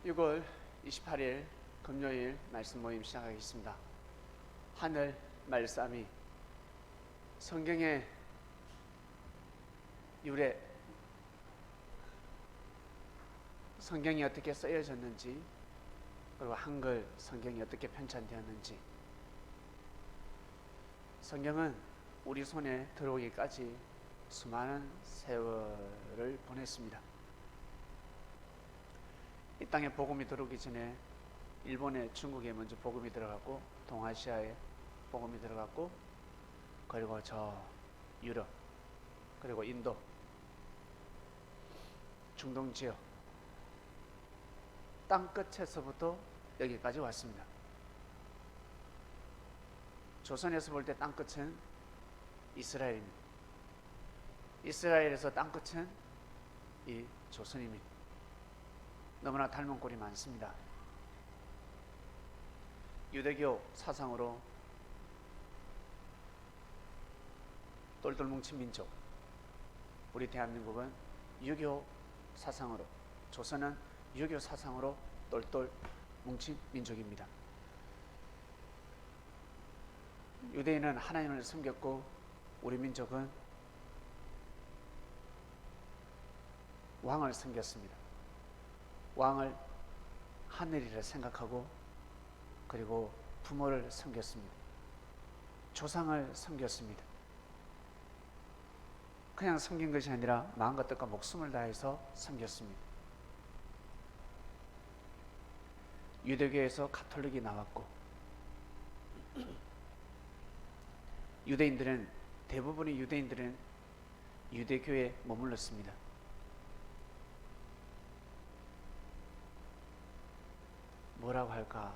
6월 28일 금요일 말씀 모임 시작하겠습니다. 하늘 말씀이 성경의 유래, 성경이 어떻게 쓰여졌는지, 그리고 한글 성경이 어떻게 편찬되었는지, 성경은 우리 손에 들어오기까지 수많은 세월을 보냈습니다. 이 땅에 복음이 들어오기 전에 일본에, 중국에 먼저 복음이 들어갔고, 동아시아에 복음이 들어갔고, 그리고 저 유럽, 그리고 인도, 중동 지역, 땅 끝에서부터 여기까지 왔습니다. 조선에서 볼 때 땅 끝은 이스라엘입니다. 이스라엘에서 땅 끝은 이 조선입니다. 너무나 닮은 꼴이 많습니다. 유대교 사상으로 똘똘 뭉친 민족, 우리 대한민국은 유교 사상으로, 조선은 유교 사상으로 똘똘 뭉친 민족입니다. 유대인은 하나님을 섬겼고, 우리 민족은 왕을 섬겼습니다. 왕을 하늘이라 생각하고, 그리고 부모를 섬겼습니다. 조상을 섬겼습니다. 그냥 섬긴 것이 아니라 마음과 뜻과 목숨을 다해서 섬겼습니다. 유대교에서 가톨릭이 나왔고, 대부분의 유대인들은 유대교에 머물렀습니다. 뭐라고 할까?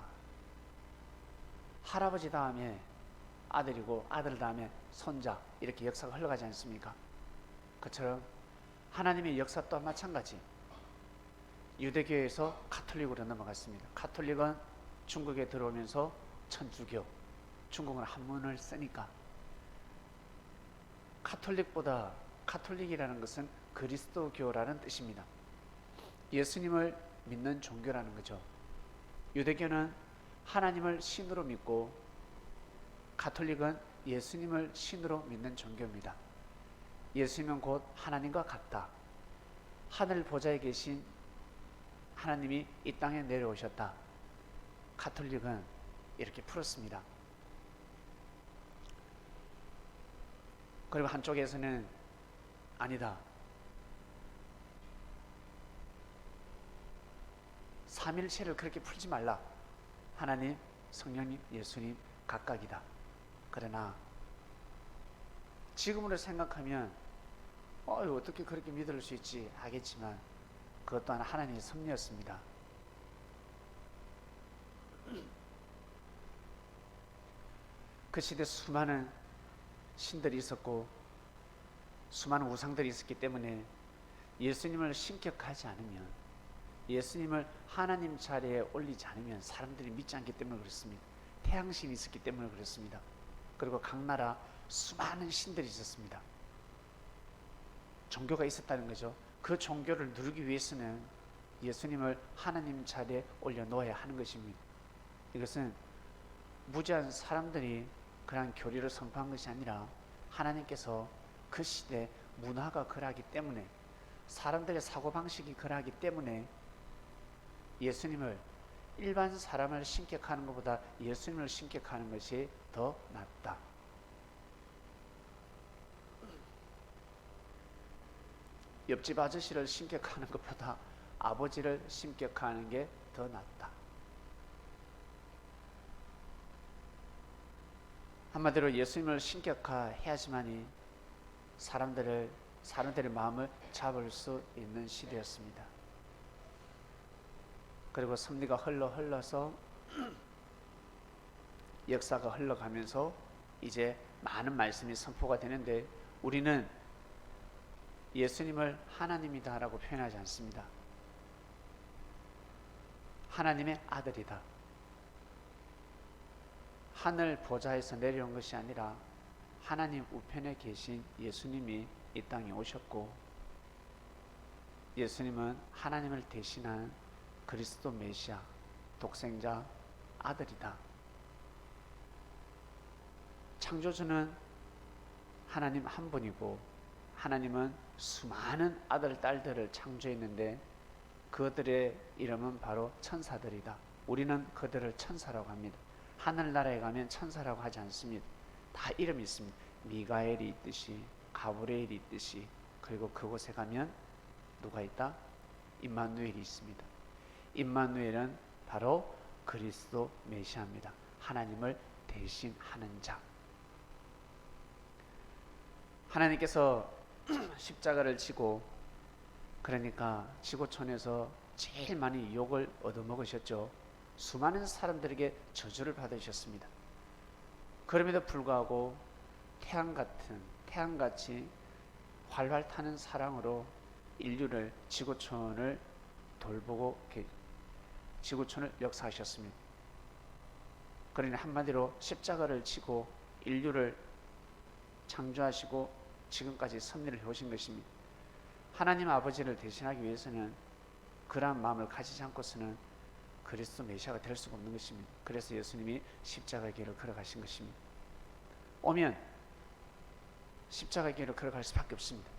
할아버지 다음에 아들이고, 아들 다음에 손자, 이렇게 역사가 흘러가지 않습니까? 그처럼 하나님의 역사 또한 마찬가지. 유대교에서 가톨릭으로 넘어갔습니다. 가톨릭은 중국에 들어오면서 천주교, 중국은 한문을 쓰니까, 가톨릭이라는 것은 그리스도교라는 뜻입니다. 예수님을 믿는 종교라는 거죠. 유대교는 하나님을 신으로 믿고, 가톨릭은 예수님을 신으로 믿는 종교입니다. 예수님은 곧 하나님과 같다. 하늘 보좌에 계신 하나님이 이 땅에 내려오셨다. 가톨릭은 이렇게 풀었습니다. 그리고 한쪽에서는 아니다, 삼일체를 그렇게 풀지 말라. 하나님, 성령님, 예수님 각각이다. 그러나 지금으로 생각하면 어떻게 그렇게 믿을 수 있지 하겠지만, 그것 또한 하나님의 섭리였습니다. 그 시대 수많은 신들이 있었고, 수많은 우상들이 있었기 때문에 예수님을 신격하지 않으면, 예수님을 하나님 자리에 올리지 않으면 사람들이 믿지 않기 때문에 그렇습니다. 태양신이 있었기 때문에 그렇습니다. 그리고 각 나라 수많은 신들이 있었습니다. 종교가 있었다는 거죠. 그 종교를 누르기 위해서는 예수님을 하나님 자리에 올려놓아야 하는 것입니다. 이것은 무지한 사람들이 그런 교리를 선포한 것이 아니라, 하나님께서 그 시대 문화가 그러하기 때문에, 사람들의 사고방식이 그러하기 때문에 예수님을, 일반 사람을 신격하는 것보다 예수님을 신격하는 것이 더 낫다. 옆집 아저씨를 신격하는 것보다 아버지를 신격하는 게 더 낫다. 한마디로 예수님을 신격화해야지만이 사람들의 마음을 잡을 수 있는 시대였습니다. 그리고 섭리가 흘러서 역사가 흘러가면서 이제 많은 말씀이 선포가 되는데, 우리는 예수님을 하나님이다 라고 표현하지 않습니다. 하나님의 아들이다. 하늘 보좌에서 내려온 것이 아니라 하나님 우편에 계신 예수님이 이 땅에 오셨고, 예수님은 하나님을 대신한 그리스도 메시아 독생자 아들이다. 창조주는 하나님 한 분이고 하나님은 수많은 아들 딸들을 창조했는데 그들의 이름은 바로 천사들이다. 우리는 그들을 천사라고 합니다. 하늘나라에 가면 천사라고 하지 않습니다. 다 이름이 있습니다. 미가엘이 있듯이 가브리엘이 있듯이, 그리고 그곳에 가면 누가 있다? 임마누엘이 있습니다. 임마누엘은 바로 그리스도 메시아입니다. 하나님을 대신하는 자. 하나님께서 십자가를 지고, 그러니까 지구촌에서 제일 많이 욕을 얻어먹으셨죠. 수많은 사람들에게 저주를 받으셨습니다. 그럼에도 불구하고 태양같이 활활 타는 사랑으로 인류를, 지구촌을 돌보고 지구촌을 역사하셨습니다. 그러니 한마디로 십자가를 지고 인류를 창조하시고 지금까지 섭리를 해오신 것입니다. 하나님 아버지를 대신하기 위해서는 그러한 마음을 가지지 않고서는 그리스도 메시아가 될 수가 없는 것입니다. 그래서 예수님이 십자가의 길을 걸어가신 것입니다. 오면 십자가의 길을 걸어갈 수밖에 없습니다.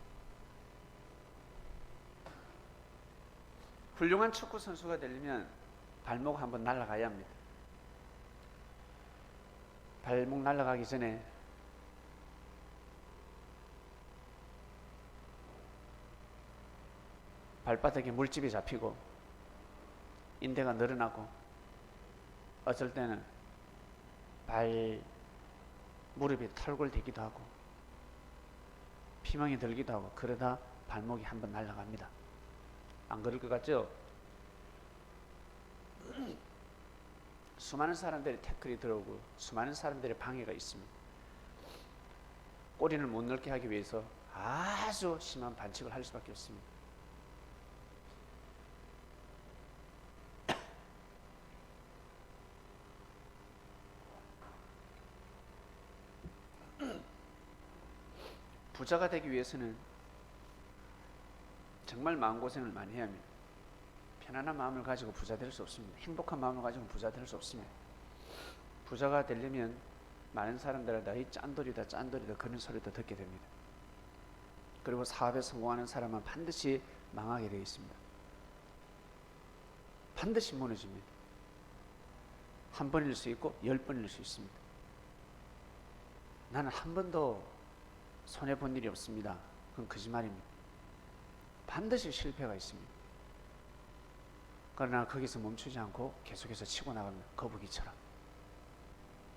훌륭한 축구 선수가 되려면 발목 한번 날아가야 합니다. 발목 날아가기 전에 발바닥에 물집이 잡히고 인대가 늘어나고 어쩔 때는 무릎이 탈골되기도 하고 피멍이 들기도 하고, 그러다 발목이 한번 날아갑니다. 안 그럴 것 같죠? 수많은 사람들이 태클이 들어오고 수많은 사람들의 방해가 있습니다. 꼬리를 못 넓게 하기 위해서 아주 심한 반칙을 할 수밖에 없습니다. 부자가 되기 위해서는 정말 마음고생을 많이 해야 합니다. 편안한 마음을 가지고 부자 될 수 없습니다. 행복한 마음을 가지고 부자 될 수 없습니다. 부자가 되려면 많은 사람들은 너희 짠돌이다 그런 소리도 듣게 됩니다. 그리고 사업에 성공하는 사람은 반드시 망하게 되어 있습니다. 반드시 무너집니다. 한 번일 수 있고 10번일 수 있습니다. 나는 한 번도 손해본 일이 없습니다. 그건 거짓말입니다. 반드시 실패가 있습니다. 그러나 거기서 멈추지 않고 계속해서 치고 나갑니다.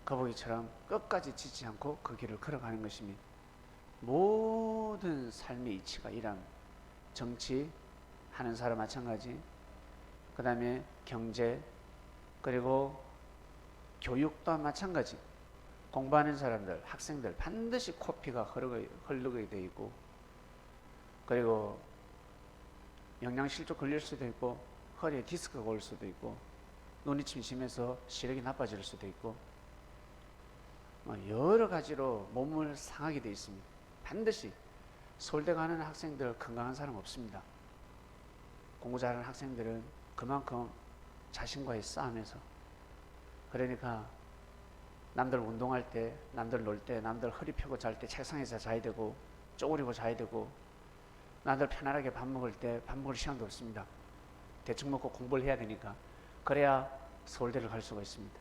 거북이처럼 끝까지 지지 않고 그 길을 걸어가는 것입니다. 모든 삶의 이치가 이런 정치 하는 사람 마찬가지, 그 다음에 경제, 그리고 교육도 마찬가지. 공부하는 사람들, 학생들 반드시 코피가 흐르게 되어 있고, 그리고 영양실조 걸릴 수도 있고, 허리에 디스크가 올 수도 있고, 눈이 침침해서 시력이 나빠질 수도 있고, 여러 가지로 몸을 상하게 되어 있습니다. 반드시 서울대 가는 학생들 건강한 사람 없습니다. 공부 잘하는 학생들은 그만큼 자신과의 싸움에서, 그러니까 남들 운동할 때, 남들 놀 때, 남들 허리 펴고 잘 때 책상에서 자야 되고 쪼그리고 자야 되고, 남들 편안하게 밥 먹을 때 밥 먹을 시간도 없습니다. 대충 먹고 공부를 해야 되니까. 그래야 서울대를 갈 수가 있습니다.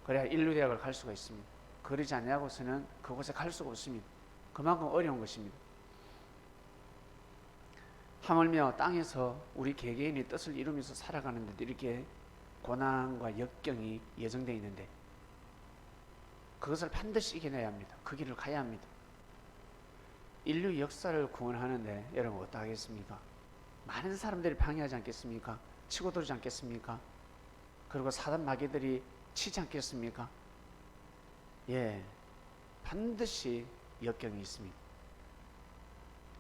그래야 인류대학을 갈 수가 있습니다. 그러지 않냐고서는 그곳에 갈 수가 없습니다. 그만큼 어려운 것입니다. 하물며 땅에서 우리 개개인의 뜻을 이루면서 살아가는데도 이렇게 고난과 역경이 예정되어 있는데 그것을 반드시 이겨내야 합니다. 그 길을 가야 합니다. 인류 역사를 구원하는데 여러분 어떠하겠습니까? 많은 사람들이 방해하지 않겠습니까? 치고 들지 않겠습니까? 그리고 사단 마귀들이 치지 않겠습니까? 예, 반드시 역경이 있습니다.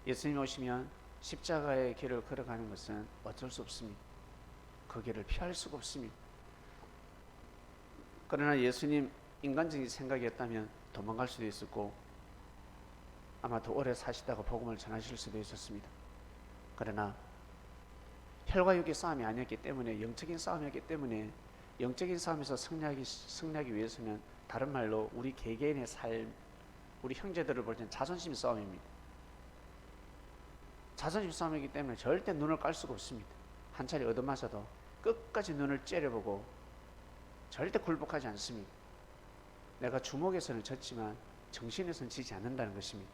예수님 오시면 십자가의 길을 걸어가는 것은 어쩔 수 없습니다. 그 길을 피할 수가 없습니다. 그러나 예수님 인간적인 생각이었다면 도망갈 수도 있었고 아마 더 오래 사시다가 복음을 전하실 수도 있었습니다. 그러나 혈과 육의 싸움이 아니었기 때문에, 영적인 싸움이었기 때문에, 영적인 싸움에서 승리하기 위해서는 다른 말로 우리 개개인의 삶, 우리 형제들을 볼 때는 자존심 싸움입니다. 자존심 싸움이기 때문에 절대 눈을 깔 수가 없습니다. 한 차례 얻어맞아도 끝까지 눈을 째려보고 절대 굴복하지 않습니다. 내가 주먹에서는 졌지만 정신에서는 지지 않는다는 것입니다.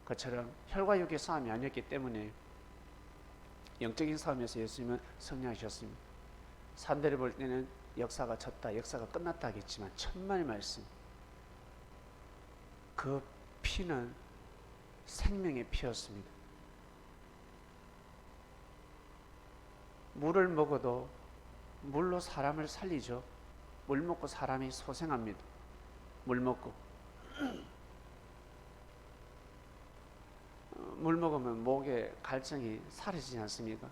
그처럼 혈과 육의 싸움이 아니었기 때문에 영적인 싸움에서 예수님은 승리하셨습니다. 사람들이 볼 때는 역사가 졌다, 역사가 끝났다 하겠지만 천만의 말씀, 그 피는 생명의 피였습니다. 물을 먹어도 물로 사람을 살리죠. 물 먹고 사람이 소생합니다. 물 먹고 물 먹으면 목의 갈증이 사라지지 않습니까?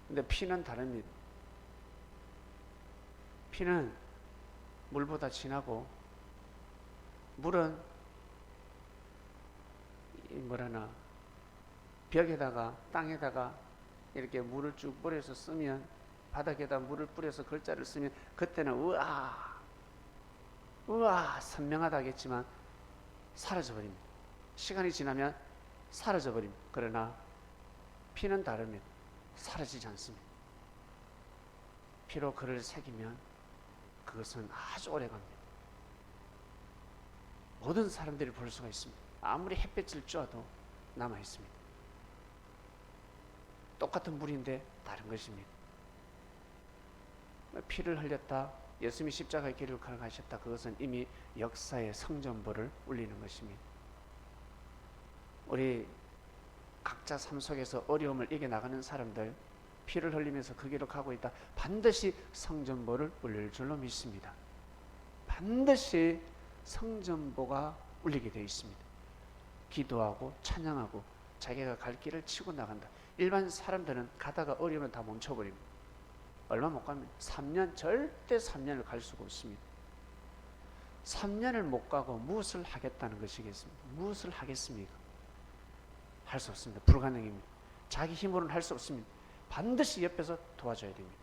근데 피는 다릅니다. 피는 물보다 진하고, 물은 뭐라나 벽에다가 땅에다가 이렇게 물을 쭉 뿌려서 쓰면, 바닥에다 물을 뿌려서 글자를 쓰면 그때는 우와 선명하다 하겠지만 사라져버립니다. 시간이 지나면 사라져버립니다. 그러나 피는 다릅니다. 사라지지 않습니다. 피로 글을 새기면 그것은 아주 오래 갑니다. 모든 사람들이 볼 수가 있습니다. 아무리 햇볕을 쬐도 남아 있습니다. 똑같은 물인데 다른 것입니다. 피를 흘렸다, 예수님이 십자가의 길을 걸어가셨다, 그것은 이미 역사의 성전보를 울리는 것입니다. 우리 각자 삶 속에서 어려움을 이겨나가는 사람들, 피를 흘리면서 그 길을 가고 있다, 반드시 성전보를 울릴 줄로 믿습니다. 반드시 성전보가 울리게 되어 있습니다. 기도하고 찬양하고 자기가 갈 길을 치고 나간다. 일반 사람들은 가다가 어려우면 다 멈춰버립니다. 얼마 못 갑니다. 3년, 절대 3년을 갈 수가 없습니다. 3년을 못 가고 무엇을 하겠다는 것이겠습니까? 무엇을 하겠습니까? 할 수 없습니다. 불가능입니다. 자기 힘으로는 할 수 없습니다. 반드시 옆에서 도와줘야 됩니다.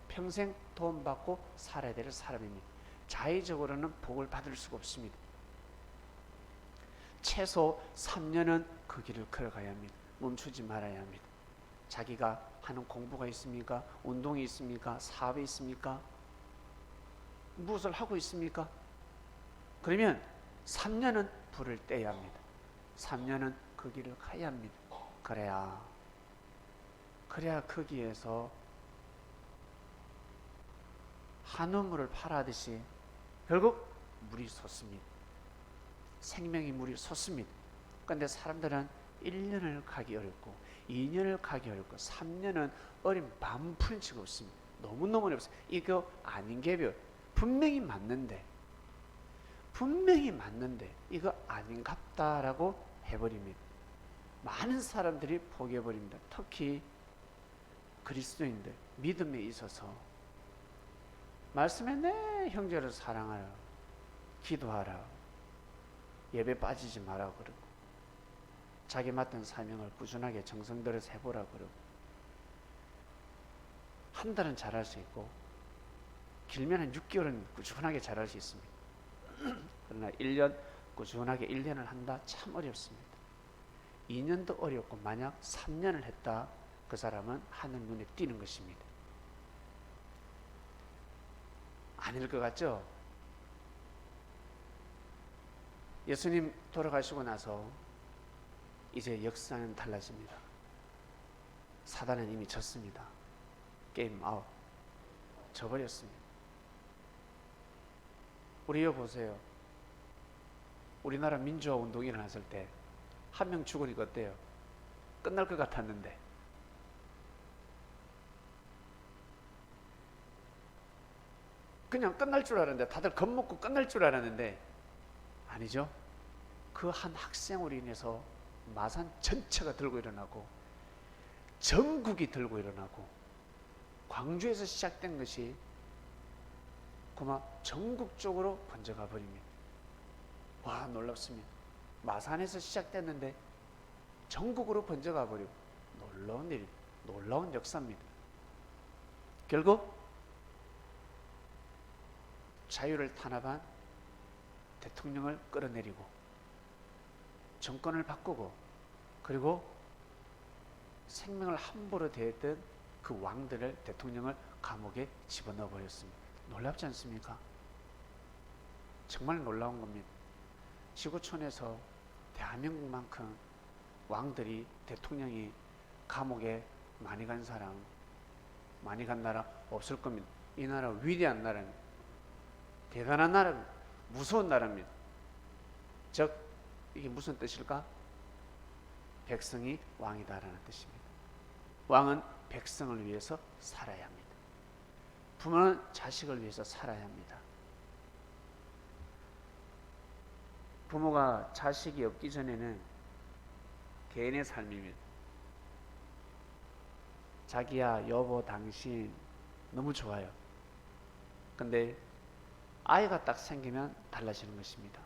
평생 도움받고 살아야 될 사람입니다. 자의적으로는 복을 받을 수가 없습니다. 최소 3년은 그 길을 걸어가야 합니다. 멈추지 말아야 합니다. 자기가 하는 공부가 있습니까? 운동이 있습니까? 사업이 있습니까? 무엇을 하고 있습니까? 그러면 3년은 불을 떼야 합니다. 3년은 그 길을 가야 합니다. 그래야 거기에서 한우물을 팔아듯이 결국 물이 솟습니다. 생명이 물이 솟습니다. 그런데 사람들은 1년을 가기 어렵고 2년을 가기 어렵고 3년은 어린 반푼치가 없습니다. 너무너무 어렵습니다. 이거 아닌 게벼. 분명히 맞는데 이거 아닌갑다라고 해버립니다. 많은 사람들이 포기해버립니다. 특히 그리스도인들, 믿음에 있어서 말씀에 내 형제를 사랑하라, 기도하라, 예배 빠지지 마라 그러고, 자기 맡은 사명을 꾸준하게 정성 들여 해보라 그러고, 한 달은 잘할 수 있고 길면 한 6개월은 꾸준하게 잘할 수 있습니다. 그러나 1년 꾸준하게 1년을 한다? 참 어렵습니다. 2년도 어렵고 만약 3년을 했다, 그 사람은 하늘 눈에 띄는 것입니다. 아닐 것 같죠? 예수님 돌아가시고 나서 이제 역사는 달라집니다. 사단은 이미 졌습니다. 게임 아웃. 져버렸습니다. 우리 보세요. 우리나라 민주화 운동이 일어났을 때 한 명 죽으니까 어때요? 끝날 것 같았는데 그냥 끝날 줄 알았는데, 다들 겁먹고 끝날 줄 알았는데 아니죠. 그 한 학생으로 인해서 마산 전체가 들고 일어나고 전국이 들고 일어나고, 광주에서 시작된 것이 그만 전국적으로 번져가 버립니다. 와, 놀랍습니다. 마산에서 시작됐는데 전국으로 번져가 버리고 놀라운 일, 놀라운 역사입니다. 결국 자유를 탄압한 대통령을 끌어내리고 정권을 바꾸고 그리고 생명을 함부로 대했던 그 왕들을 대통령을 감옥에 집어넣어 버렸습니다. 놀랍지 않습니까? 정말 놀라운 겁니다. 지구촌에서 대한민국만큼 왕들이 대통령이 감옥에 많이 간 사람, 많이 간 나라 없을 겁니다. 이 나라 위대한 나라입니다. 대단한 나라입니다. 무서운 나라입니다. 즉 이게 무슨 뜻일까? 백성이 왕이다라는 뜻입니다. 왕은 백성을 위해서 살아야 합니다. 부모는 자식을 위해서 살아야 합니다. 부모가 자식이 없기 전에는 개인의 삶입니다. 자기야, 여보, 당신 너무 좋아요. 근데 아이가 딱 생기면 달라지는 것입니다.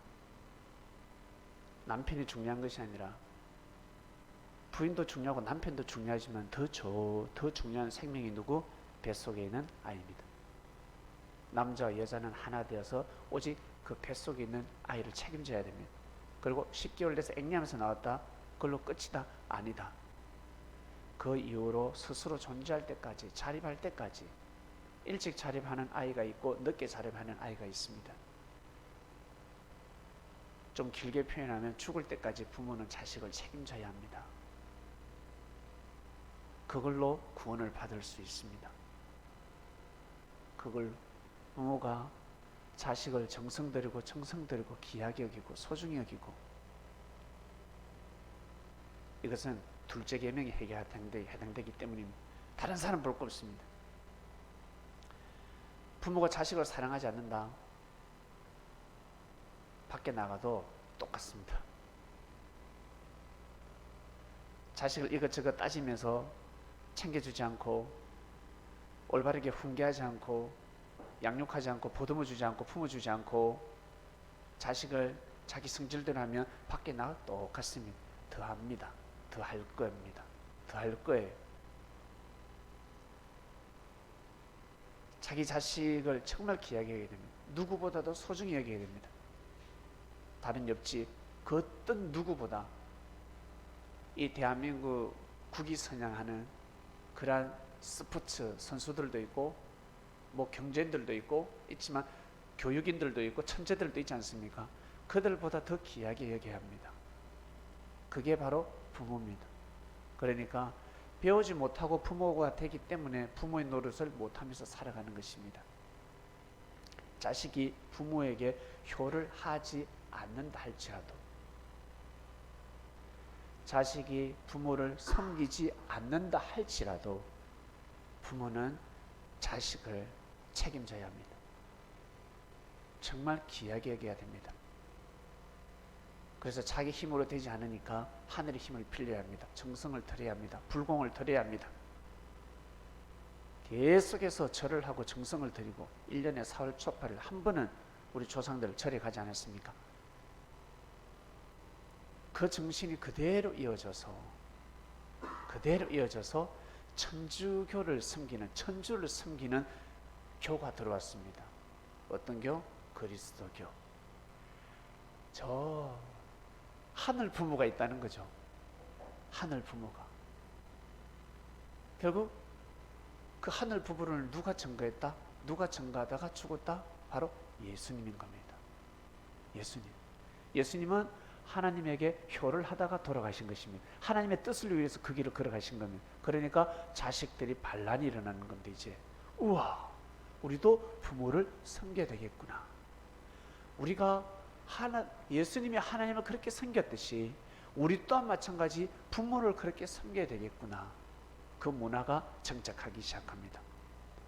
남편이 중요한 것이 아니라 부인도 중요하고 남편도 중요하지만 더 중요한 생명이 누구? 뱃속에 있는 아이입니다. 남자와 여자는 하나 되어서 오직 그 뱃속에 있는 아이를 책임져야 됩니다. 그리고 10개월 돼서 앵냐면서 나왔다? 그걸로 끝이다? 아니다. 그 이후로 스스로 존재할 때까지, 자립할 때까지 일찍 자립하는 아이가 있고 늦게 자립하는 아이가 있습니다. 좀 길게 표현하면 죽을 때까지 부모는 자식을 책임져야 합니다. 그걸로 구원을 받을 수 있습니다. 그걸 부모가 자식을 정성 들이고 귀하게 여기고 소중히 여기고, 이것은 둘째 계명에 해당되기 때문입니다. 다른 사람 볼 거 없습니다. 부모가 자식을 사랑하지 않는다? 밖에 나가도 똑같습니다. 자식을 이것저것 따지면서 챙겨주지 않고 올바르게 훈계하지 않고 양육하지 않고 보듬어 주지 않고 품어주지 않고 자식을 자기 성질대로 하면 밖에 나가 똑같습니다. 더 합니다. 더 할 겁니다. 더 할 거예요. 자기 자식을 정말 귀하게 여겨야 됩니다. 누구보다도 소중히 여겨야 됩니다. 다른 옆집 그 어떤 누구보다 이 대한민국 국위 선양하는 그러한 스포츠 선수들도 있고 뭐 경제인들도 있고 있지만 교육인들도 있고 천재들도 있지 않습니까? 그들보다 더 귀하게 여겨야 합니다. 그게 바로 부모입니다. 그러니까 배우지 못하고 부모가 되기 때문에 부모의 노릇을 못하면서 살아가는 것입니다. 자식이 부모에게 효를 하지 않는다 할지라도, 자식이 부모를 섬기지 않는다 할지라도 부모는 자식을 책임져야 합니다. 정말 귀하게 여겨야 됩니다. 그래서 자기 힘으로 되지 않으니까 하늘의 힘을 빌려야 합니다. 정성을 들여야 합니다. 불공을 들여야 합니다. 계속해서 절을 하고 정성을 들이고 1년에 4월 초파를 한 번은 우리 조상들 절에 가지 않았습니까? 그 정신이 그대로 이어져서 천주교를 섬기는, 천주를 섬기는 교가 들어왔습니다. 어떤 교? 그리스도교. 저 하늘 부모가 있다는 거죠. 하늘 부모가. 결국 그 하늘 부모를 누가 증거했다? 누가 증거하다가 죽었다? 바로 예수님인 겁니다. 예수님은 하나님에게 효를 하다가 돌아가신 것입니다. 하나님의 뜻을 위해서 그 길을 걸어가신 겁니다. 그러니까 자식들이 반란이 일어나는 건데, 이제 우와, 우리도 부모를 섬겨야 되겠구나. 우리가 예수님이 하나님을 그렇게 섬겼듯이 우리 또한 마찬가지 부모를 그렇게 섬겨야 되겠구나. 그 문화가 정착하기 시작합니다.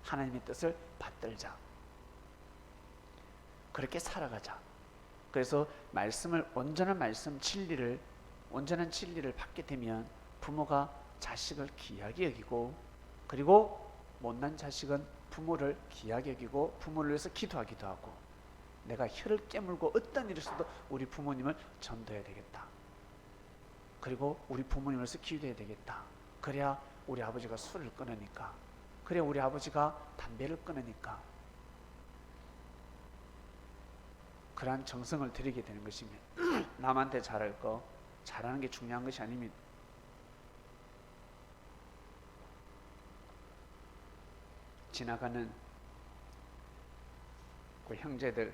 하나님의 뜻을 받들자. 그렇게 살아가자. 그래서 온전한 진리를 받게 되면 부모가 자식을 귀하게 여기고, 그리고 못난 자식은 부모를 귀하게 여기고 부모를 위해서 기도하기도 하고, 내가 혀를 깨물고 어떤 일이 있어도 우리 부모님을 전도해야 되겠다. 그리고 우리 부모님으로서 기도해야 되겠다. 그래야 우리 아버지가 술을 끊으니까, 그래야 우리 아버지가 담배를 끊으니까. 그러한 정성을 들이게 되는 것입니다. 남한테 잘할 거 잘하는 게 중요한 것이 아닙니다. 지나가는 그 형제들,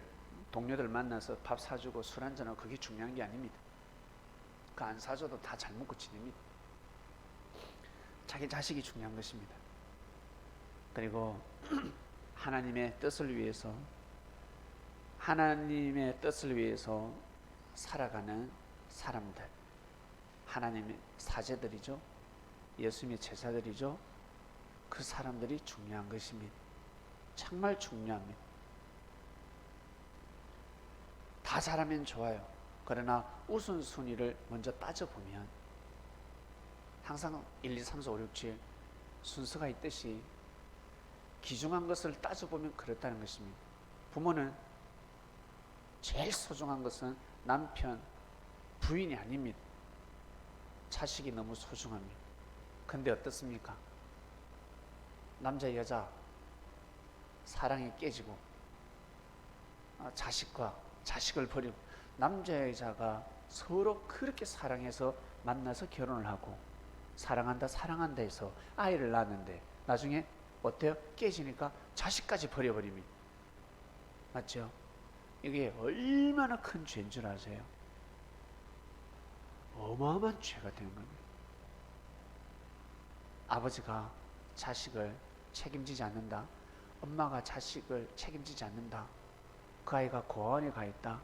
동료들 만나서 밥 사주고 술 한잔하고 그게 중요한 게 아닙니다. 그 안 사줘도 다 잘 먹고 지냅니다. 자기 자식이 중요한 것입니다. 그리고 하나님의 뜻을 위해서 살아가는 사람들, 하나님의 사제들이죠. 예수님의 제자들이죠. 그 사람들이 중요한 것입니다. 정말 중요합니다. 다 잘하면 좋아요. 그러나 우선순위를 먼저 따져보면 항상 1, 2, 3, 4, 5, 6, 7 순서가 있듯이 귀중한 것을 따져보면 그렇다는 것입니다. 부모는 제일 소중한 것은 남편, 부인이 아닙니다. 자식이 너무 소중합니다. 근데 어떻습니까? 남자, 여자 사랑이 깨지고 자식을 버리고 남자, 여자가 서로 그렇게 사랑해서 만나서 결혼을 하고 사랑한다 해서 아이를 낳았는데 나중에 어때요? 깨지니까 자식까지 버려버립니다. 맞죠? 이게 얼마나 큰 죄인 줄 아세요? 어마어마한 죄가 되는 겁니다. 아버지가 자식을 책임지지 않는다. 엄마가 자식을 책임지지 않는다. 그 아이가 고아원에 가 있다.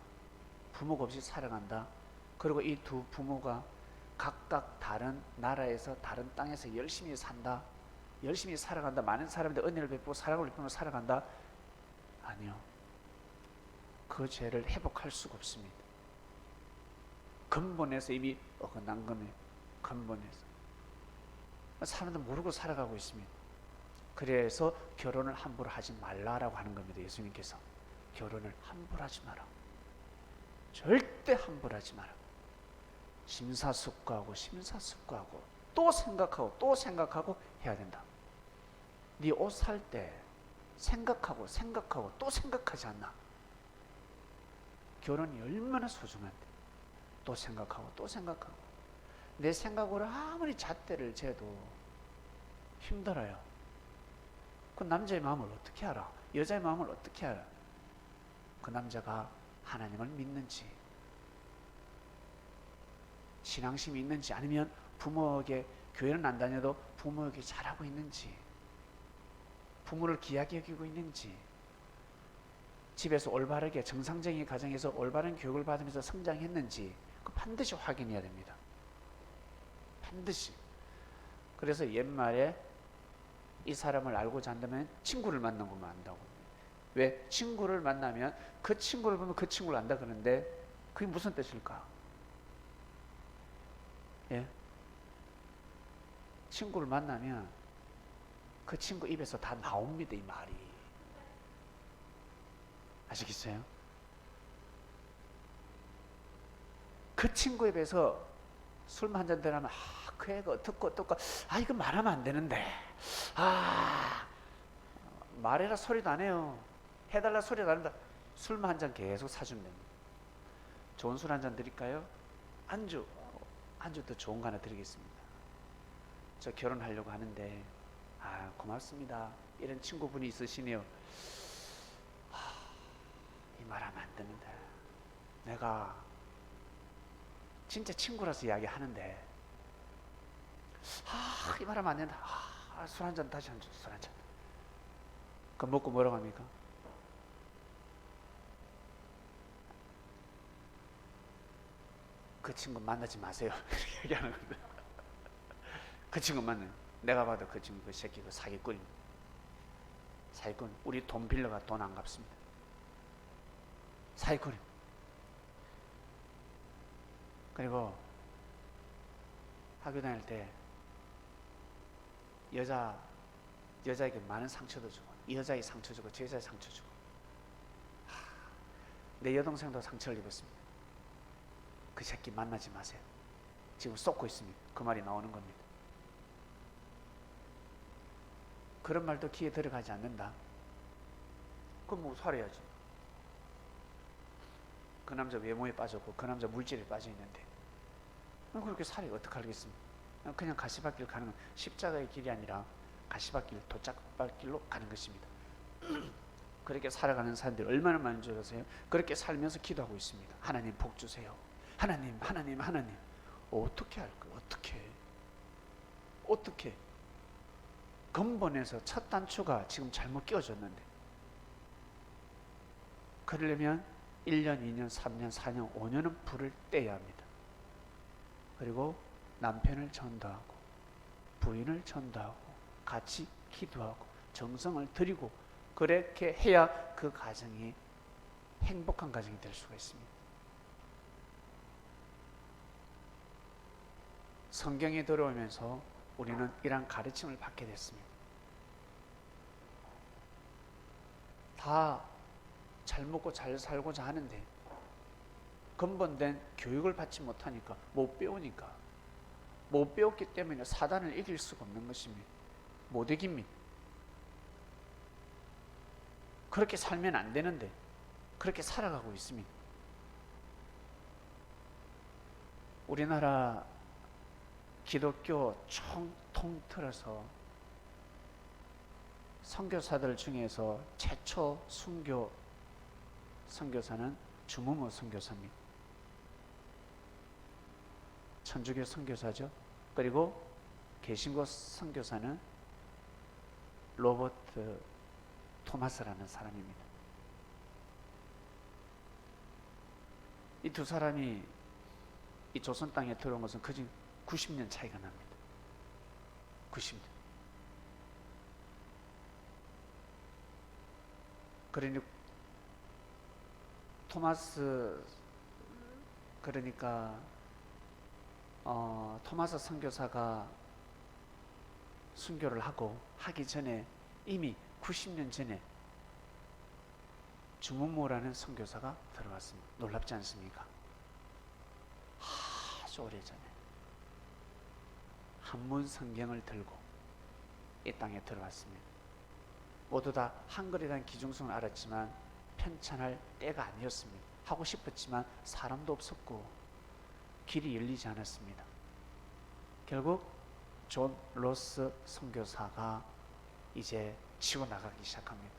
부모가 없이 살아간다. 그리고 이 두 부모가 각각 다른 나라에서 다른 땅에서 열심히 산다. 열심히 살아간다. 많은 사람들 은혜를 베푸고 사랑을 베푸며 살아간다. 아니요. 그 죄를 회복할 수가 없습니다. 근본에서 이미 어긋난 겁니다. 근본에서. 사람들 모르고 살아가고 있습니다. 그래서 결혼을 함부로 하지 말라라고 하는 겁니다. 예수님께서. 결혼을 함부로 하지 마라. 절대 함부로 하지 마라. 심사숙고하고 또 생각하고 해야 된다. 네 옷 살 때 생각하고 또 생각하지 않나? 결혼이 얼마나 소중한데 또 생각하고 내 생각으로 아무리 잣대를 재도 힘들어요. 그 남자의 마음을 어떻게 알아? 여자의 마음을 어떻게 알아? 그 남자가 하나님을 믿는지, 신앙심이 있는지, 아니면 부모에게, 교회는 안 다녀도 부모에게 잘하고 있는지, 부모를 귀하게 여기고 있는지, 집에서 올바르게 정상적인 가정에서 올바른 교육을 받으면서 성장했는지 그 반드시 확인해야 됩니다. 반드시. 그래서 옛말에 이 사람을 알고자 한다면 친구를 만나보면 안다고. 왜? 친구를 만나면 그 친구를 보면 그 친구를 안다 그러는데 그게 무슨 뜻일까? 예? 친구를 만나면 그 친구 입에서 다 나옵니다, 이 말이. 아시겠어요? 그 친구 입에서 술만 한잔 들으면 그 애가 어떻고 이거 말하면 안 되는데 말해라 소리도 안 해요. 해달라 소리도 안 한다. 술만 한 잔 계속 사주면 됩니다. 좋은 술 한 잔 드릴까요? 안주 더 좋은 거 하나 드리겠습니다. 저 결혼하려고 하는데 고맙습니다. 이런 친구분이 있으시네요. 이 말하면 안 되는데 내가 진짜 친구라서 이야기하는데 이 말하면 안 된다. 술 한 잔 다시 한 잔, 술 한 잔. 그럼 먹고 뭐라고 합니까? 그 친구 만나지 마세요. 이렇게 얘기하는 건데. 그 친구 만나요. 내가 봐도 그 친구 그 새끼 그 사기꾼입니다. 사기꾼. 우리 돈 빌려가 돈 안 갚습니다. 사기꾼입니다. 그리고 학교 다닐 때 여자에게 많은 상처도 주고, 이 여자에게 상처 주고, 저 여자에게 상처 주고. 내 여동생도 상처를 입었습니다. 그 새끼 만나지 마세요. 지금 쏟고 있습니다. 그 말이 나오는 겁니다. 그런 말도 귀에 들어가지 않는다. 그럼 뭐 살아야지. 그 남자 외모에 빠졌고 그 남자 물질에 빠져 있는데 그렇게 살이 어떻게 하겠습니까? 그냥 가시밭길 가는 건 십자가의 길이 아니라 가시밭길, 도짝밭길로 가는 것입니다. 그렇게 살아가는 사람들이 얼마나 많은 줄 아세요? 그렇게 살면서 기도하고 있습니다. 하나님 복 주세요. 하나님, 하나님, 하나님. 어떻게 할까? 어떻게? 근본에서 첫 단추가 지금 잘못 끼워졌는데 그러려면 1년, 2년, 3년, 4년, 5년은 불을 떼야 합니다. 그리고 남편을 전도하고 부인을 전도하고 같이 기도하고 정성을 들이고 그렇게 해야 그 가정이 행복한 가정이 될 수가 있습니다. 성경에 들어오면서 우리는 이러한 가르침을 받게 됐습니다. 다 잘 먹고 잘 살고자 하는데 근본된 교육을 받지 못하니까 못 배웠기 때문에 사단을 이길 수가 없는 것입니다. 못 이깁니다. 그렇게 살면 안 되는데 그렇게 살아가고 있습니다. 우리나라 기독교 통틀어서 선교사들 중에서 최초 순교 선교사는 주무무 선교사입니다. 천주교 선교사죠. 그리고 개신교 선교사는 로버트 토마스라는 사람입니다. 이 두 사람이 이 조선 땅에 들어온 것은 거진 90년 차이가 납니다. 90년. 그러니 토마스 선교사가 순교를 하기 전에 이미 90년 전에 주문모라는 선교사가 들어왔습니다. 놀랍지 않습니까? 아주 오래전에 한문 성경을 들고 이 땅에 들어왔습니다. 모두 다 한글이라는 기중성을 알았지만 편찬할 때가 아니었습니다. 하고 싶었지만 사람도 없었고 길이 열리지 않았습니다. 결국 존 로스 선교사가 이제 치고 나가기 시작합니다.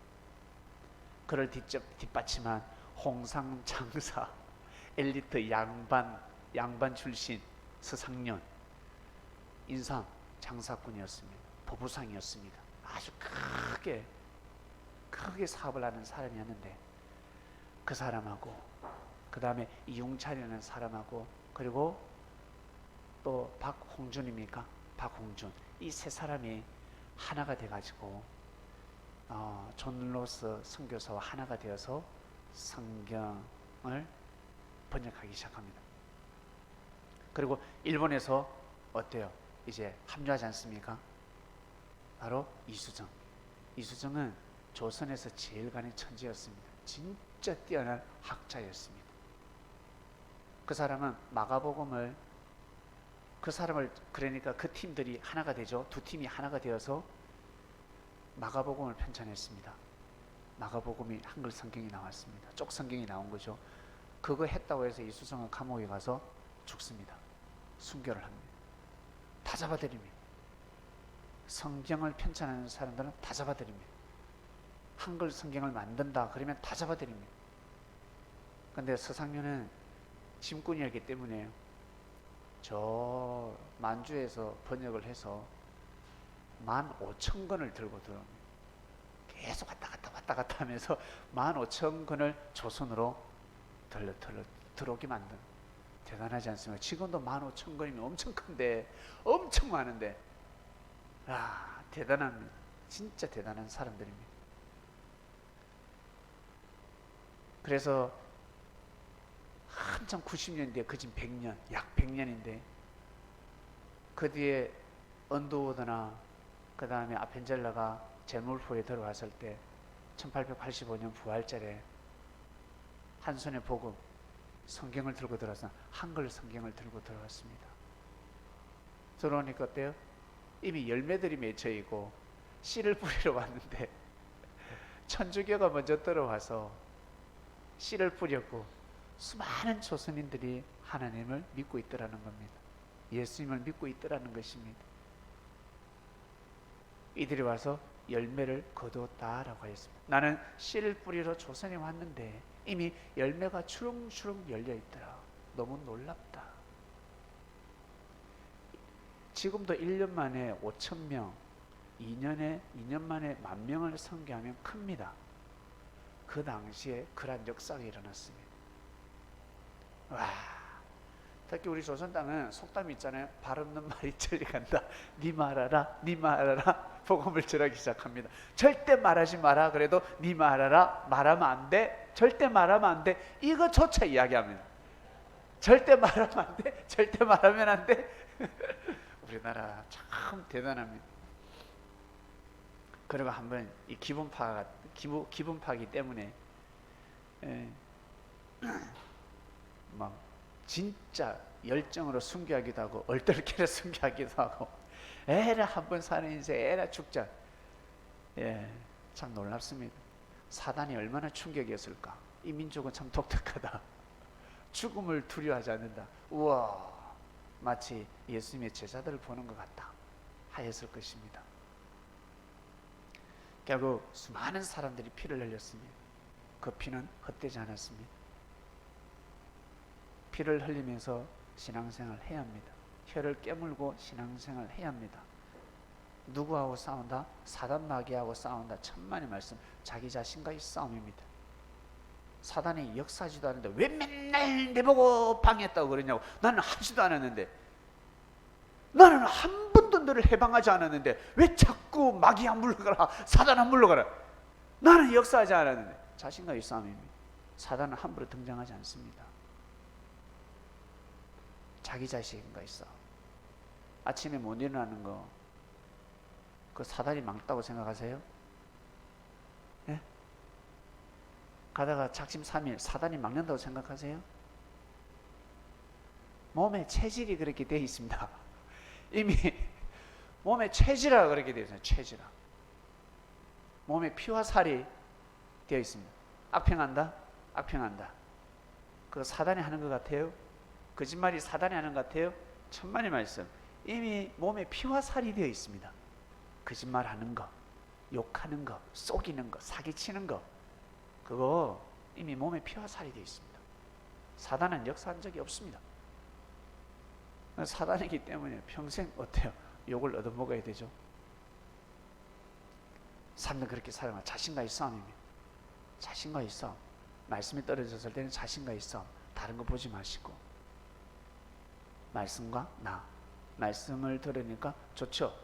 그를 뒷받침한 홍상장사, 엘리트 양반 출신 서상년, 인삼 장사꾼이었습니다. 보부상이었습니다. 아주 크게 사업을 하는 사람이었는데 그 사람하고 그 다음에 이용찬이라는 사람하고 그리고 또 박홍준입니까? 박홍준 이 세 사람이 하나가 돼가지고 존 로스 선교사와 하나가 되어서 성경을 번역하기 시작합니다. 그리고 일본에서 어때요? 이제 합류하지 않습니까? 바로 이수정은 조선에서 제일 간의 천재였습니다. 진짜 뛰어난 학자였습니다. 그 사람은 마가복음을 그러니까 그 팀들이 하나가 되죠. 두 팀이 하나가 되어서 마가복음을 편찬했습니다. 마가복음이 한글 성경이 나왔습니다. 쪽 성경이 나온 거죠. 그거 했다고 해서 이수정은 감옥에 가서 죽습니다. 순교를 합니다. 다 잡아들입니다. 성경을 편찬하는 사람들은 다 잡아들입니다. 한글 성경을 만든다 그러면 다 잡아들입니다. 그런데 서상류는 짐꾼이었기 때문에 저 만주에서 번역을 해서 15,000권을 들고 들어옵니다. 계속 왔다 갔다 하면서 15,000권을 조선으로 들어오게 만든, 대단하지 않습니까? 지금도 15,000권이면 엄청 큰데, 엄청 많은데, 진짜 대단한 사람들입니다. 그래서 한참 90년대, 그진 100년, 약 100년인데 그 뒤에 언더우드나 그 다음에 아펜젤러가 제물포에 들어왔을 때 1885년 부활절에 한 손에 복음 성경을 들고 들어와서 한글 성경을 들고 들어왔습니다. 들어오니까 어때요? 이미 열매들이 맺혀 있고 씨를 뿌리러 왔는데 천주교가 먼저 들어와서 씨를 뿌렸고 수많은 조선인들이 하나님을 믿고 있더라는 겁니다. 예수님을 믿고 있더라는 것입니다. 이들이 와서 열매를 거두었다라고 하였습니다. 나는 씨를 뿌리러 조선에 왔는데 이미 열매가 추릉추릉 열려 있더라. 너무 놀랍다. 지금도 1년 만에 5,000명, 2년 만에 10,000명을 선교하면 큽니다. 그 당시에 그러한 역사가 일어났습니다. 와, 특히 우리 조선 땅은 속담이 있잖아요. 발 없는 말이 천리 간다. 니 말하라, 니 말하라. 복음을 전하기 시작합니다. 절대 말하지 마라. 그래도 니 말하라. 말하면 안 돼. 절대 말하면 안 돼. 이거조차 이야기합니다. 절대 말하면 안 돼. 절대 말하면 안 돼. 우리나라 참 대단합니다. 그리고 한번 이 기분 파기 때문에 막 진짜 열정으로 순교하기도 하고 얼떨결에 순교하기도 하고 에라 한번 사는 인생 에라 죽자. 참 놀랍습니다. 사단이 얼마나 충격이었을까. 이 민족은 참 독특하다. 죽음을 두려워하지 않는다. 우와, 마치 예수님의 제자들을 보는 것 같다 하였을 것입니다. 결국 수많은 사람들이 피를 흘렸습니다. 그 피는 헛되지 않았습니다. 피를 흘리면서 신앙생활을 해야 합니다. 혀를 깨물고 신앙생활을 해야 합니다. 누구하고 싸운다? 사단 마귀하고 싸운다. 천만의 말씀. 자기 자신과의 싸움입니다. 사단이 역사하지도 않는데 왜 맨날 내보고 방해했다고 그러냐고. 나는 하지도 않았는데, 나는 한 번도 너를 해방하지 않았는데 왜 자꾸 마귀야 물러가라, 사단아 물러가라. 나는 역사하지 않았는데. 자신과의 싸움입니다. 사단은 함부로 등장하지 않습니다. 자기 자신과의 싸움. 아침에 못 일어나는 거, 그 사단이 막다고 생각하세요? 예? 가다가 작심 3일 사단이 막는다고 생각하세요? 몸에 체질이 그렇게 되어 있습니다. 이미 몸에 체질화가 그렇게 되어 있어요. 체질화. 몸에 피와 살이 되어 있습니다. 악평한다? 악평한다. 그거 사단이 하는 것 같아요? 거짓말이 사단이 하는 것 같아요? 천만의 말씀. 이미 몸에 피와 살이 되어 있습니다. 거짓말하는 거, 욕하는 거, 속이는 거, 사기치는 거, 그거 이미 몸에 피와 살이 되어 있습니다. 사단은 역사한 적이 없습니다. 사단이기 때문에 평생 어때요? 욕을 얻어먹어야 되죠. 삶은 그렇게 살아가. 자신과의 싸움입니다. 자신과의 싸움. 말씀이 떨어졌을 때는 자신과의 싸움. 다른 거 보지 마시고 말씀과 나. 말씀을 들으니까 좋죠.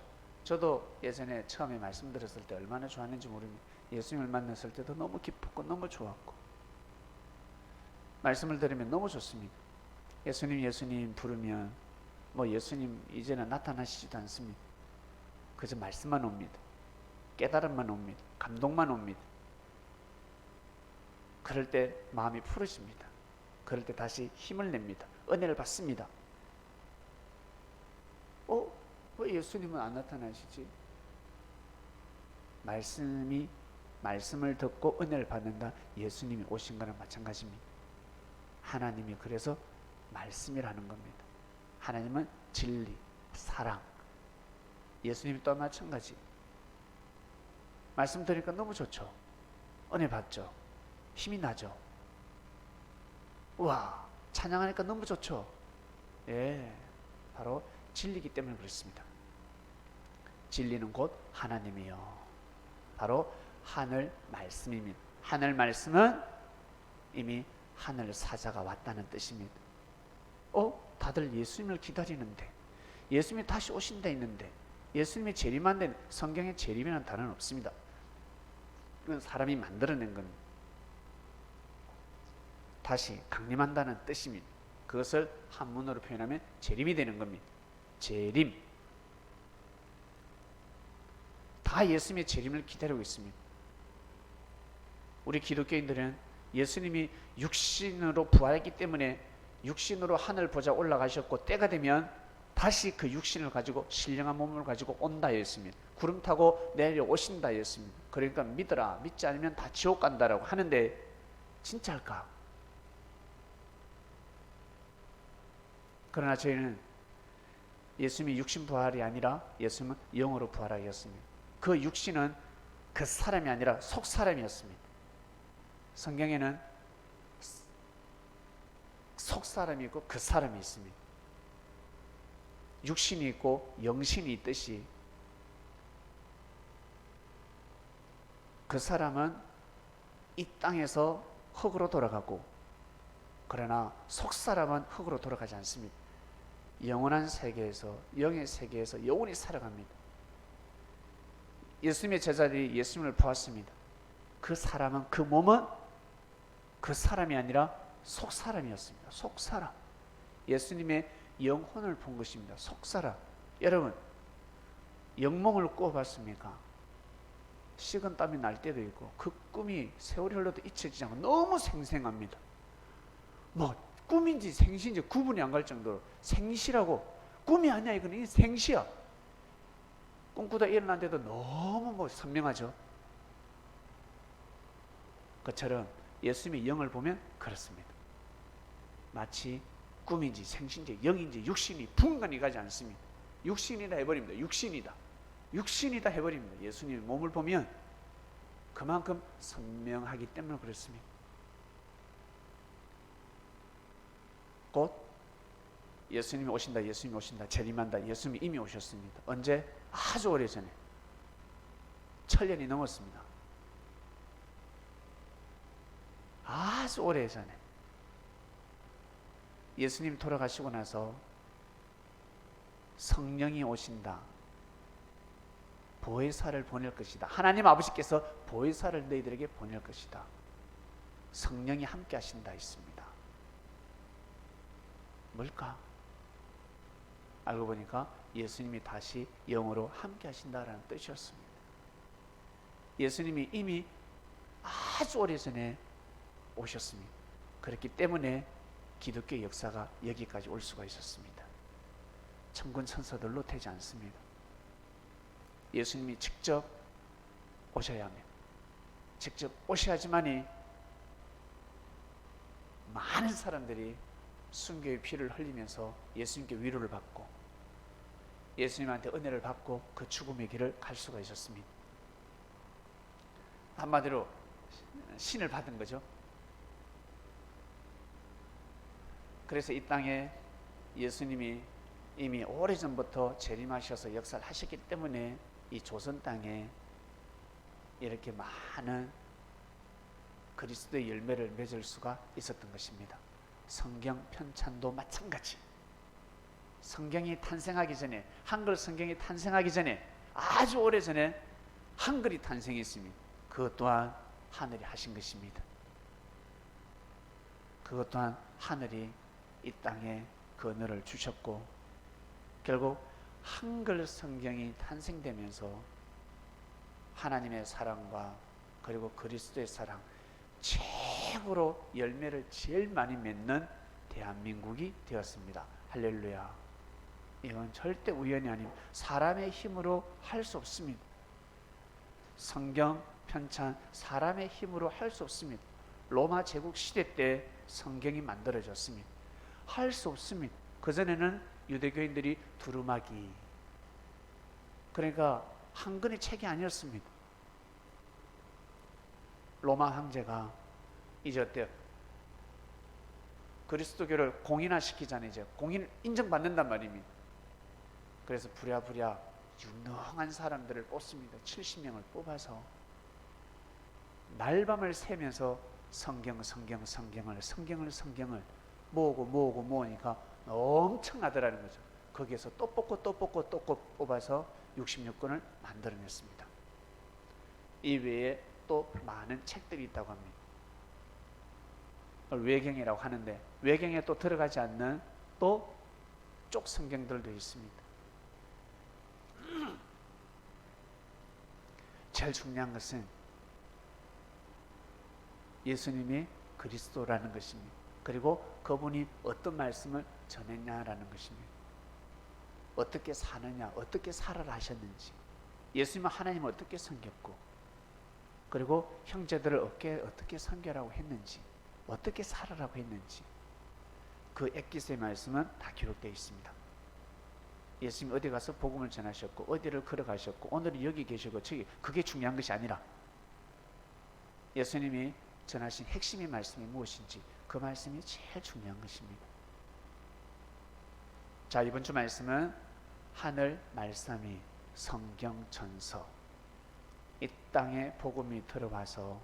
저도 예전에 처음에 말씀 들었을 때 얼마나 좋았는지 모릅니다. 예수님을 만났을 때도 너무 기뻤고 너무 좋았고, 말씀을 들으면 너무 좋습니다. 예수님 부르면 뭐 예수님 이제는 나타나시지도 않습니다. 그저 말씀만 옵니다. 깨달음만 옵니다. 감동만 옵니다. 그럴 때 마음이 풀어집니다. 그럴 때 다시 힘을 냅니다. 은혜를 받습니다. 왜 예수님은 안 나타나시지? 말씀을 듣고 은혜를 받는다. 예수님이 오신 거랑 마찬가지입니다. 하나님이 그래서 말씀이라는 겁니다. 하나님은 진리, 사랑. 예수님이 또 마찬가지. 말씀 들으니까 너무 좋죠. 은혜 받죠. 힘이 나죠. 우와, 찬양하니까 너무 좋죠. 바로 진리이기 때문에 그렇습니다. 진리는 곧 하나님이요. 바로 하늘 말씀입니다. 하늘 말씀은 이미 하늘 사자가 왔다는 뜻입니다. 다들 예수님을 기다리는데, 예수님이 다시 오신다 했는데, 예수님이 재림한데 성경에 재림이라는 단어는 없습니다. 그건 사람이 만들어낸 겁니다. 다시 강림한다는 뜻입니다. 그것을 한문으로 표현하면 재림이 되는 겁니다. 재림. 다 예수님의 재림을 기다리고 있습니다. 우리 기독교인들은 예수님이 육신으로 부활했기 때문에 육신으로 하늘 보좌 올라가셨고, 때가 되면 다시 그 육신을 가지고 신령한 몸을 가지고 온다 했습니다. 구름 타고 내려오신다 했습니다. 그러니까 믿어라, 믿지 않으면 다 지옥 간다라고 하는데 진짜일까? 그러나 저희는 예수님이 육신 부활이 아니라 예수님은 영으로 부활하였습니다. 그 육신은 그 사람이 아니라 속 사람이었습니다. 성경에는 속 사람이 있고 그 사람이 있습니다. 육신이 있고 영신이 있듯이 그 사람은 이 땅에서 흙으로 돌아가고, 그러나 속 사람은 흙으로 돌아가지 않습니다. 영원한 세계에서, 영의 세계에서 영원히 살아갑니다. 예수님의 제자들이 예수님을 보았습니다. 그 사람은, 그 몸은 그 사람이 아니라 속 사람이었습니다. 속 사람. 예수님의 영혼을 본 것입니다. 속 사람. 여러분, 영몽을 꿔봤습니까? 식은 땀이 날 때도 있고 그 꿈이 세월이 흘러도 잊혀지지 않고 너무 생생합니다. 뭐 꿈인지 생시인지 구분이 안 갈 정도로 생시라고, 꿈이 아니야, 이거는 생시야. 꿈꾸다 일어났는데도 너무 뭐 선명하죠. 그처럼 예수님의 영을 보면 그렇습니다. 마치 꿈인지 생시인지 영인지 육신이 분간이 가지 않습니다. 육신이다 해버립니다. 육신이다 해버립니다. 예수님의 몸을 보면 그만큼 선명하기 때문에 그렇습니다. 곧 예수님이 오신다, 예수님이 오신다, 재림한다. 예수님이 이미 오셨습니다. 언제? 아주 오래전에, 천년이 넘었습니다. 아주 오래전에 예수님 돌아가시고 나서 성령이 오신다, 보혜사를 보낼 것이다. 하나님 아버지께서 보혜사를 너희들에게 보낼 것이다. 성령이 함께 하신다 했습니다. 뭘까? 알고 보니까 예수님이 다시 영으로 함께 하신다라는 뜻이었습니다. 예수님이 이미 아주 오래전에 오셨습니다. 그렇기 때문에 기독교의 역사가 여기까지 올 수가 있었습니다. 천군 천사들로 되지 않습니다. 예수님이 직접 오셔야 합니다. 직접 오셔야지만이 많은 사람들이 순교의 피를 흘리면서 예수님께 위로를 받고 예수님한테 은혜를 받고 그 죽음의 길을 갈 수가 있었습니다. 한마디로 신을 받은 거죠. 그래서 이 땅에 예수님이 이미 오래전부터 재림하셔서 역사를 하셨기 때문에 이 조선 땅에 이렇게 많은 그리스도의 열매를 맺을 수가 있었던 것입니다. 성경 편찬도 마찬가지. 성경이 탄생하기 전에, 한글 성경이 탄생하기 전에, 아주 오래전에 한글이 탄생했습니다. 그것 또한 하늘이 하신 것입니다. 그것 또한 하늘이 이 땅에 그 언어를 주셨고, 결국 한글 성경이 탄생되면서 하나님의 사랑과 그리고 그리스도의 사랑, 최고로 열매를 제일 많이 맺는 대한민국이 되었습니다. 할렐루야. 이건 절대 우연이 아닙니다. 사람의 힘으로 할 수 없습니다. 성경 편찬 사람의 힘으로 할 수 없습니다. 로마 제국 시대 때 성경이 만들어졌습니다. 할 수 없습니다. 그전에는 유대교인들이 두루마기, 그러니까 한글의 책이 아니었습니다. 로마 황제가 이제 어때요? 그리스도교를 공인화시키잖아요. 이제 공인 인정받는단 말입니다. 그래서 부랴부랴 유능한 사람들을 뽑습니다. 70명을 뽑아서 날밤을 새면서 성경을 모으니까 엄청나더라는 거죠. 거기에서 또 뽑아서 66권을 만들어냈습니다. 이 외에 또 많은 책들이 있다고 합니다. 외경이라고 하는데 외경에 또 들어가지 않는 또 쪽 성경들도 있습니다. 제일 중요한 것은 예수님이 그리스도라는 것입니다. 그리고 그분이 어떤 말씀을 전했냐라는 것입니다. 어떻게 사느냐, 어떻게 살아라 하셨는지, 예수님은 하나님을 어떻게 섬겼고, 그리고 형제들을 어떻게 섬겨라고 했는지, 어떻게 살아라고 했는지, 그 엑기스의 말씀은 다 기록되어 있습니다. 예수님 어디 가서 복음을 전하셨고, 어디를 걸어가셨고, 오늘은 여기 계시고 저기, 그게 중요한 것이 아니라 예수님이 전하신 핵심의 말씀이 무엇인지, 그 말씀이 제일 중요한 것입니다. 자, 이번 주 말씀은 하늘 말씀이 성경 전서, 이 땅에 복음이 들어와서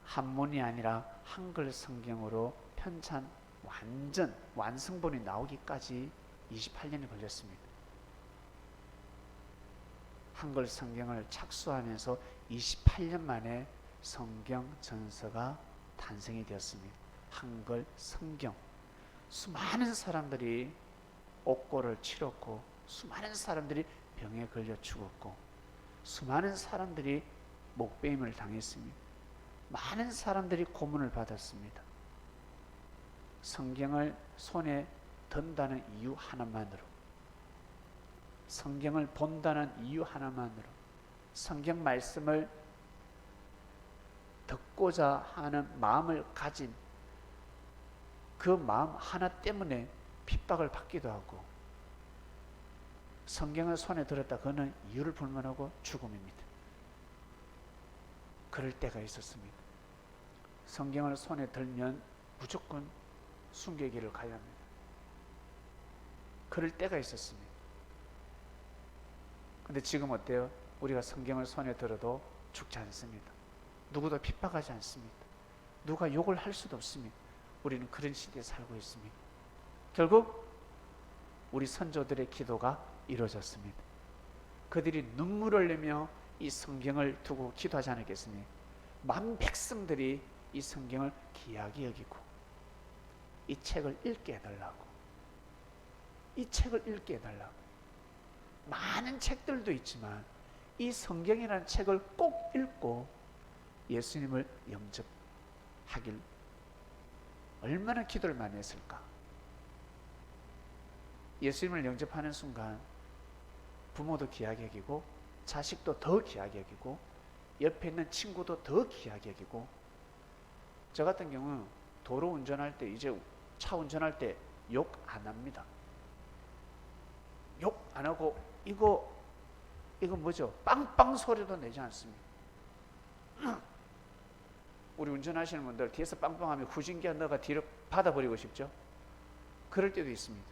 한문이 아니라 한글 성경으로 편찬 완전 완성본이 나오기까지 28년이 걸렸습니다. 한글 성경을 착수하면서 28년 만에 성경 전서가 탄생이 되었습니다. 한글 성경. 수많은 사람들이 옥고를 치렀고, 수많은 사람들이 병에 걸려 죽었고, 수많은 사람들이 목베임을 당했습니다. 많은 사람들이 고문을 받았습니다. 성경을 손에 든다는 이유 하나만으로, 성경을 본다는 이유 하나만으로, 성경 말씀을 듣고자 하는 마음을 가진 그 마음 하나 때문에 핍박을 받기도 하고, 성경을 손에 들었다 그는 이유를 불문하고 죽음입니다. 그럴 때가 있었습니다. 성경을 손에 들면 무조건 순교의 길을 가야 합니다. 그럴 때가 있었습니다. 근데 지금 어때요? 우리가 성경을 손에 들어도 죽지 않습니다. 누구도 핍박하지 않습니다. 누가 욕을 할 수도 없습니다. 우리는 그런 시대에 살고 있습니다. 결국 우리 선조들의 기도가 이루어졌습니다. 그들이 눈물을 흘리며 이 성경을 두고 기도하지 않았겠습니까? 만 백성들이 이 성경을 귀하게 여기고 이 책을 읽게 해달라고, 이 책을 읽게 해달라고. 많은 책들도 있지만 이 성경이라는 책을 꼭 읽고 예수님을 영접하길 얼마나 기도를 많이 했을까. 예수님을 영접하는 순간 부모도 귀하게 여기고, 자식도 더 귀하게 여기고, 옆에 있는 친구도 더 귀하게 여기고. 저 같은 경우 도로 운전할 때, 이제 차 운전할 때 욕 안 합니다. 욕 안 하고, 이거 뭐죠? 빵빵 소리도 내지 않습니다. 우리 운전하시는 분들 뒤에서 빵빵하면 후진기가 너가 뒤로 받아버리고 싶죠? 그럴 때도 있습니다.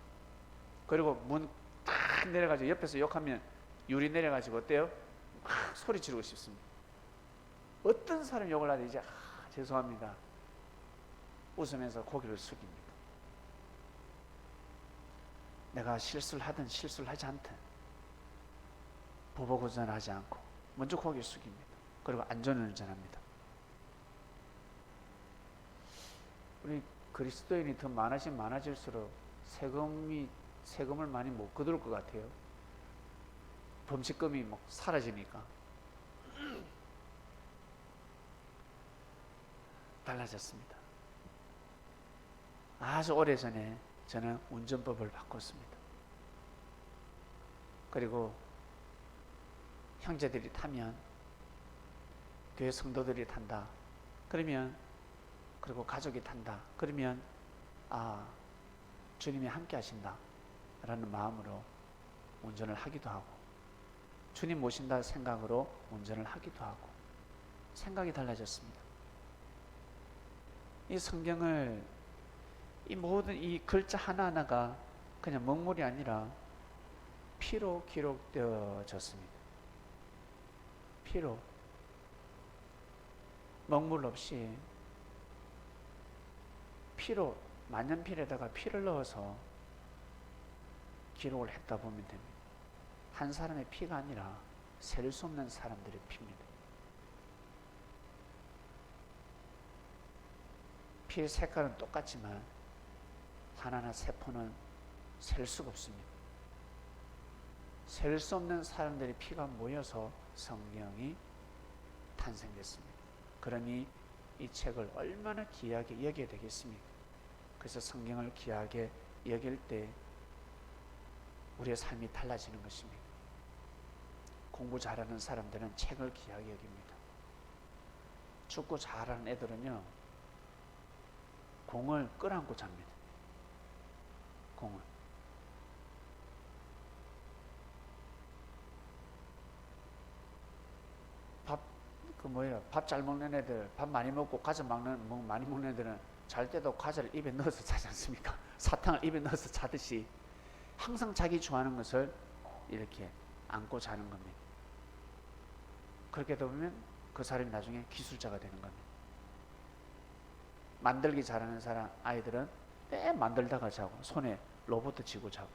그리고 문 탁 내려가지고 옆에서 욕하면 유리 내려가지고 어때요? 막 소리 지르고 싶습니다. 어떤 사람이 욕을 하든 이제 죄송합니다, 웃으면서 고개를 숙입니다. 내가 실수를 하든 실수를 하지 않든 보복운전하지 않고 먼저 고개를 숙입니다. 그리고 안전운전합니다. 우리 그리스도인이 더 많아질수록 세금을 많이 못 거둘 것 같아요. 범칙금이 막 사라지니까. 달라졌습니다. 아주 오래전에 저는 운전법을 바꿨습니다. 그리고 형제들이 타면, 교회 성도들이 탄다 그러면, 그리고 가족이 탄다 그러면, 주님이 함께 하신다 라는 마음으로 운전을 하기도 하고, 주님 모신다 생각으로 운전을 하기도 하고, 생각이 달라졌습니다. 이 성경을, 이 모든 이 글자 하나하나가 그냥 먹물이 아니라 피로 기록되어졌습니다. 피로, 먹물 없이 피로, 만년필에다가 피를 넣어서 기록을 했다 보면 됩니다. 한 사람의 피가 아니라 셀 수 없는 사람들의 피입니다. 피의 색깔은 똑같지만 하나하나 세포는 셀 수가 없습니다. 셀 수 없는 사람들의 피가 모여서 성경이 탄생됐습니다. 그러니 이 책을 얼마나 귀하게 여겨야 되겠습니까? 그래서 성경을 귀하게 여길 때 우리의 삶이 달라지는 것입니다. 공부 잘하는 사람들은 책을 귀하게 여깁니다. 축구 잘하는 애들은요, 공을 끌어안고 잡니다. 공을. 밥 잘 먹는 애들, 밥 많이 먹고 과자 많이 먹는 애들은 잘 때도 과자를 입에 넣어서 자지 않습니까? 사탕을 입에 넣어서 자듯이 항상 자기 좋아하는 것을 이렇게 안고 자는 겁니다. 그렇게 되면 그 사람이 나중에 기술자가 되는 겁니다. 만들기 잘하는 아이들은 매 만들다가 자고 손에 로봇 쥐고 자고,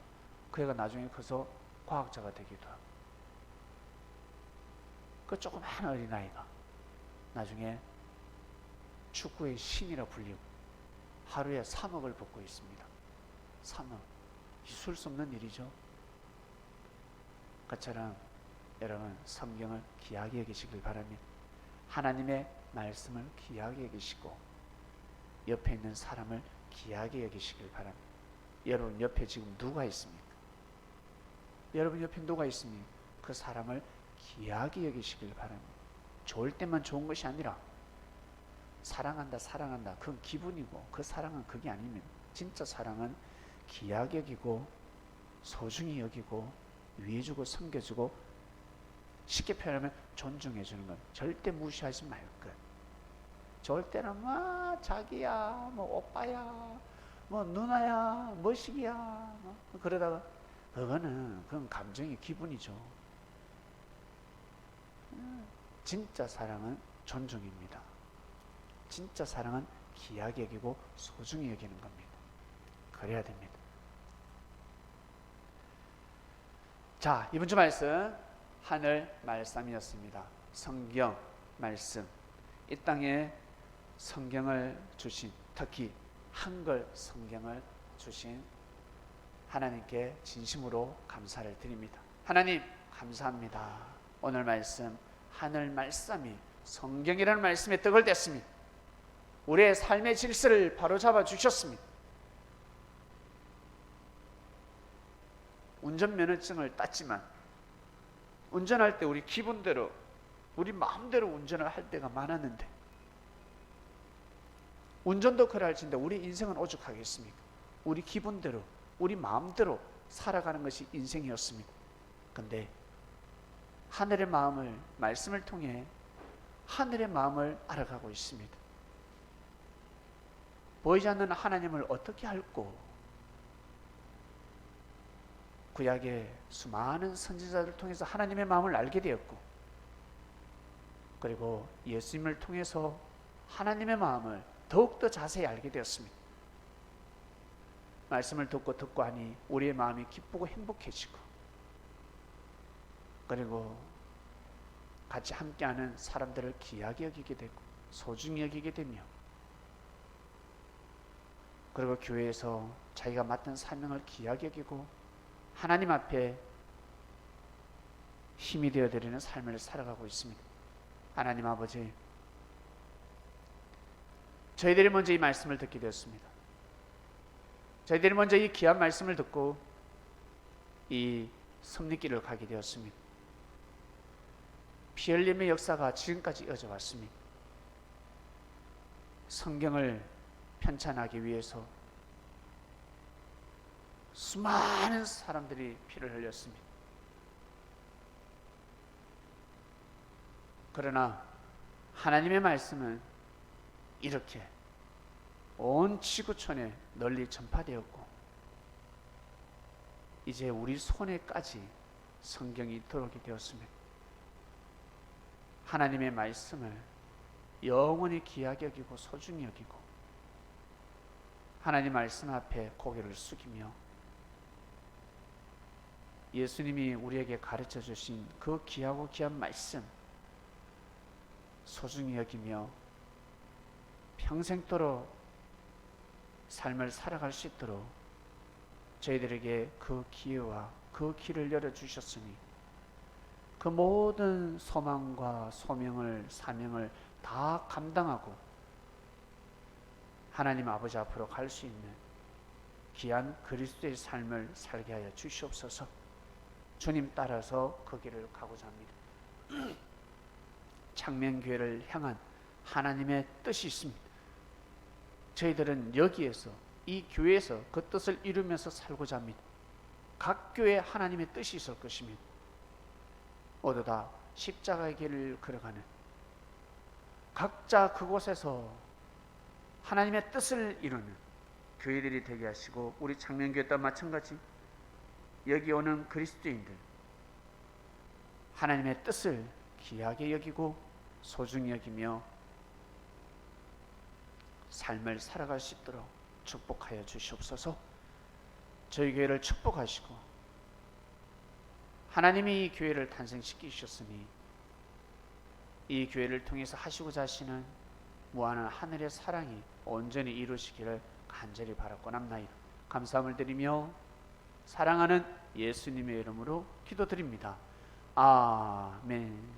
그 애가 나중에 커서 과학자가 되기도 하고, 그 조그마한 어린아이가 나중에 축구의 신이라 불리고 하루에 3억을 받고 있습니다. 3억. 있을 수 없는 일이죠. 그처럼 여러분, 성경을 귀하게 여기시길 바랍니다. 하나님의 말씀을 귀하게 여기시고 옆에 있는 사람을 귀하게 여기시길 바랍니다. 여러분 옆에 지금 누가 있습니까? 여러분 옆에 누가 있습니까? 그 사람을 귀하게 여기시길 바랍니다. 좋을 때만 좋은 것이 아니라 사랑한다 그건 기분이고, 그 사랑은 그게 아닙니다. 진짜 사랑은 귀하게 여기고 소중히 여기고 위해주고 섬겨주고, 쉽게 표현하면 존중해주는 것. 절대 무시하지 말 것. 좋을 때는 뭐 자기야, 뭐 오빠야, 뭐 누나야, 뭐시기야, 뭐 그러다가 그건 감정의 기분이죠. 진짜 사랑은 존중입니다. 진짜 사랑은 귀하게 여기고 소중히 여기는 겁니다. 그래야 됩니다. 자, 이번 주 말씀 하늘 말씀이었습니다. 성경 말씀. 이 땅에 성경을 주신, 특히 한글 성경을 주신 하나님께 진심으로 감사를 드립니다. 하나님 감사합니다. 오늘 말씀 하늘 말씀이 성경이라는 말씀에 떡을 댔습니다. 우리의 삶의 질서를 바로잡아 주셨습니다. 운전면허증을 땄지만 운전할 때 우리 기분대로, 우리 마음대로 운전을 할 때가 많았는데, 운전도 그럴진데 우리 인생은 오죽하겠습니까? 우리 기분대로, 우리 마음대로 살아가는 것이 인생이었습니다. 그런데 하늘의 마음을, 말씀을 통해 하늘의 마음을 알아가고 있습니다. 보이지 않는 하나님을 어떻게 알고, 구약의 수많은 선지자들을 통해서 하나님의 마음을 알게 되었고, 그리고 예수님을 통해서 하나님의 마음을 더욱더 자세히 알게 되었습니다. 말씀을 듣고 하니 우리의 마음이 기쁘고 행복해지고, 그리고 같이 함께하는 사람들을 귀하게 여기게 되고 소중히 여기게 되며, 그리고 교회에서 자기가 맡은 사명을 귀하게 여기고 하나님 앞에 힘이 되어드리는 삶을 살아가고 있습니다. 하나님 아버지, 저희들이 먼저 이 말씀을 듣게 되었습니다. 저희들이 먼저 이 귀한 말씀을 듣고 이 섭리길을 가게 되었습니다. 피 흘림의 역사가 지금까지 이어져 왔습니다. 성경을 편찬하기 위해서 수많은 사람들이 피를 흘렸습니다. 그러나 하나님의 말씀은 이렇게 온 지구촌에 널리 전파되었고, 이제 우리 손에까지 성경이 들어오게 되었습니다. 하나님의 말씀을 영원히 귀하게 여기고 소중히 여기고 하나님 말씀 앞에 고개를 숙이며 예수님이 우리에게 가르쳐 주신 그 귀하고 귀한 말씀 소중히 여기며 평생도록 삶을 살아갈 수 있도록 저희들에게 그 기회와 그 길을 열어주셨으니 그 모든 소망과 소명을, 사명을 다 감당하고 하나님 아버지 앞으로 갈 수 있는 귀한 그리스도의 삶을 살게 하여 주시옵소서. 주님 따라서 그 길을 가고자 합니다. 창명교회를 향한 하나님의 뜻이 있습니다. 저희들은 여기에서, 이 교회에서 그 뜻을 이루면서 살고자 합니다. 각 교회에 하나님의 뜻이 있을 것입니다. 모두 다 십자가의 길을 걸어가는, 각자 그곳에서 하나님의 뜻을 이루는 교회들이 되게 하시고, 우리 창명교회 또한 마찬가지 여기 오는 그리스도인들 하나님의 뜻을 귀하게 여기고 소중히 여기며 삶을 살아갈 수 있도록 축복하여 주시옵소서. 저희 교회를 축복하시고, 하나님이 이 교회를 탄생시키셨으니 이 교회를 통해서 하시고자 하시는 무한한 하늘의 사랑이 온전히 이루시기를 간절히 바라고남나이다. 감사함을 드리며 사랑하는 예수님의 이름으로 기도드립니다. 아멘.